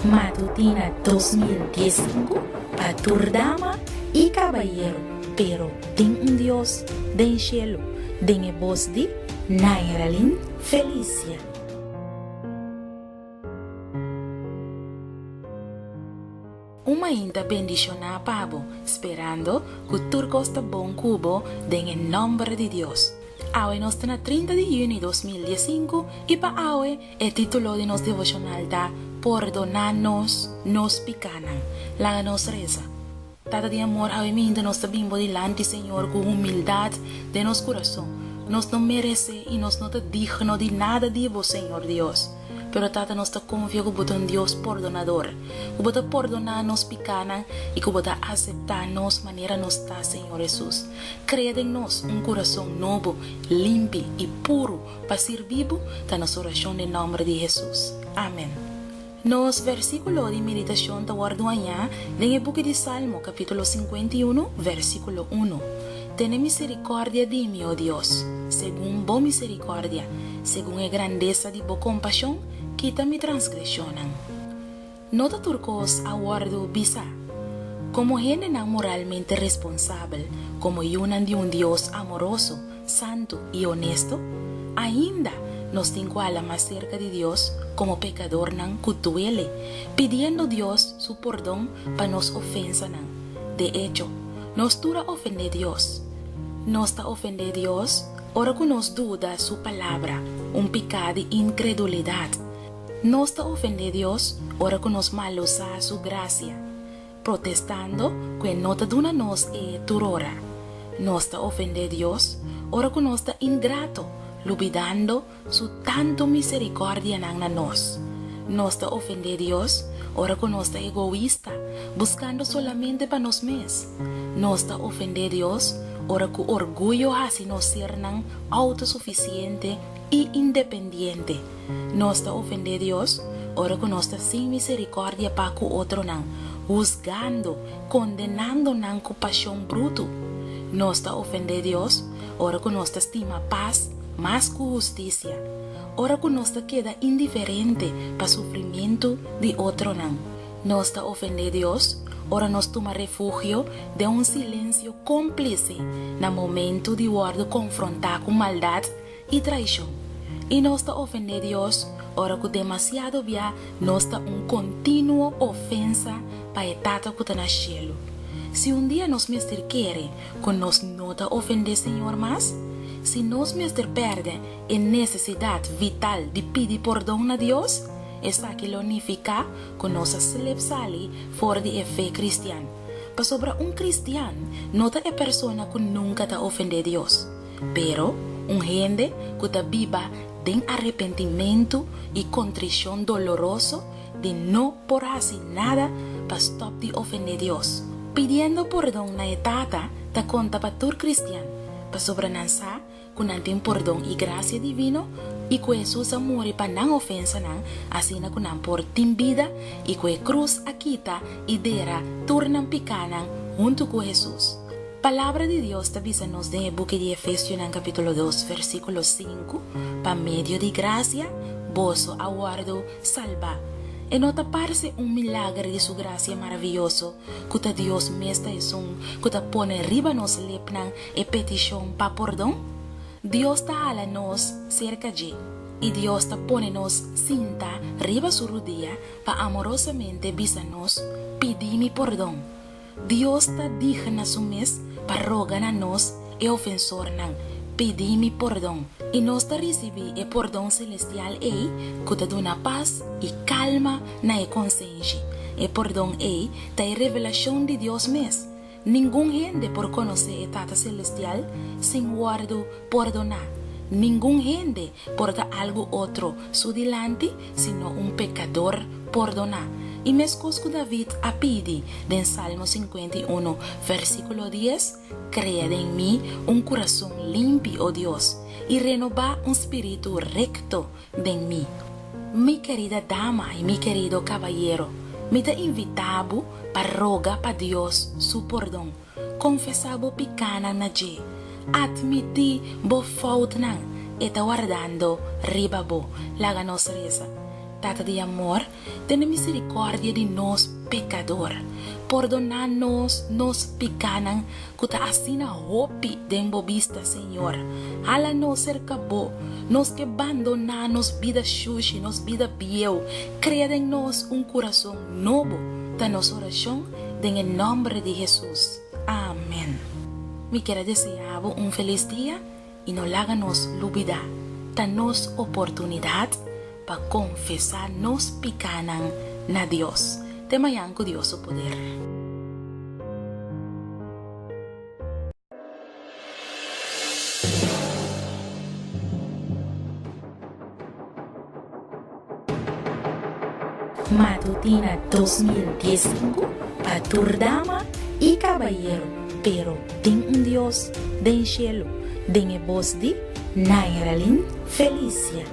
Matutina 2015 para dama y caballero, pero tem Dios den cielo, den voz de Nairalin Felicia. Uma inta bendicionar pabo, esperando que turco está bom cubo en el nombre de Dios. Hoy nos na 30 de junio de 2015 y para hoy el título de nos devocional da Perdonarnos nos picanan, la nos reza. Tata de amor, hoy mismo nos bimbo delante, Señor, con humildad de nos corazón. Nos no merece y nos no está digno de nada de vos, Señor Dios. Pero tata nos está confía que vos un Dios perdonador. Que vos perdonarnos picanan y que vos aceptarnos manera nos está, Señor Jesús. Crea en nos un corazón nuevo, limpio y puro para ser vivo de nuestra oración en nombre de Jesús. Amén. Nos versículo de meditación te guardo allá en el buque de Salmo capítulo 51 versículo 1. Ten misericordia de mí, oh Dios, según vos misericordia, según la grandeza de vos compasión, quita mi transgresión. Nota turcos aguardo bisa. Como gente no moralmente responsable, como yunan de un Dios amoroso, santo y honesto, ainda nos tincuala más cerca de Dios como pecador nan cutuele, pidiendo Dios su perdón para nos ofensa nan. De hecho, nos dura ofender Dios. Nos está ofender Dios, ahora que nos duda su palabra, un pecado de incredulidad. Nos está ofender Dios, ahora que nos malosa su gracia, protestando que no te duna nos turora. Nos está ofender Dios, ahora que nos está ingrato, olvidando su tanto misericordia en nos. Nos está ofender Dios, ahora que nos está egoísta, buscando solamente para nos mes. Nos está ofender Dios, ahora que orgullo hace nos ciernan autosuficiente y independiente. Nos está ofender Dios, ahora que nos está sin misericordia para que otro nan, juzgando, condenando nan con pasión bruto. Nos está ofender Dios, ahora que nos está estima paz más que justicia. Ahora que nos queda indiferente para sufrimiento de otro nan. Nos está ofender Dios, ahora nos toma refugio de un silencio cómplice en el momento de guardo confrontar con maldad y traición. Y nos está ofender Dios, ahora que demasiado via nos está un continuo ofensa para el tata que está en el cielo. Si un día nos mister quiere, con nos no te ofende Señor más, si nos mister perde en necesidad vital de pedir perdón a Dios, está que lo unifica con nuestra sali fuera de fe cristiana. Para sobre un cristiano, no es persona que nunca te ofende a Dios, pero un gente que te viva de arrepentimiento y contrición doloroso de no por hacer nada para stop de ofender a Dios. Pidiendo perdón na etata te conta para tu cristiano, para sobrenanza con un perdón y gracia divino y que Jesús amor y para no ofensa nan, así na con por tin vida y que cruz aquita y dera turnan picanan junto con Jesús. Palabra de Dios te avisa nos de buque de Efesios en capítulo 2 versículo 5, para medio de gracia, bozo aguardo salva. En otra parte un milagro de su gracia maravilloso, que Dios me está que te pone arriba nos lepnan e petición pa perdón. Dios está a la nos cerca de, y Dios te pone nos cinta arriba su rodilla pa amorosamente bisanos pedir mi perdón. Dios te digna su mes pa rogan a nos e ofensor nan pedir mi perdón. Y nos te recibir el perdón celestial que te da paz y calma na conciencia. El perdón te revelación de Dios mes. Ningún gente por conocer el tata celestial sin guardo perdonar. Ningún gente por dar algo otro su delante sino un pecador perdonar. Y me escucho David a pedir en Salmo 51 versículo 10, crea en mí un corazón limpio, oh Dios, y renova un espíritu recto en mí. Mi querida dama y mi querido caballero, me te invitabo para rogar para Dios su perdón, confesabo picana na je, admití bo fault nan, eta guardando riba bo, la ganos reza. Tata de amor, ten misericordia de nos pecador. Perdonanos nos picanan, kuta asina hopi den bobista, Señor. Ala nos cercabo, nos que abandonanos vida xuxi, nos vida bieu. Crea en nos un corazón nuevo. Ta nos oración, en el nombre de Jesús. Amén. Me quiero desear un feliz día y no háganos olvidar. Danos oportunidad para confesar nos picanan na Dios. Temayan con Dios su poder. Matutina 2015 para Turdama y Caballero, pero ten un Dios den cielo, den voz de Nairalin Felicia.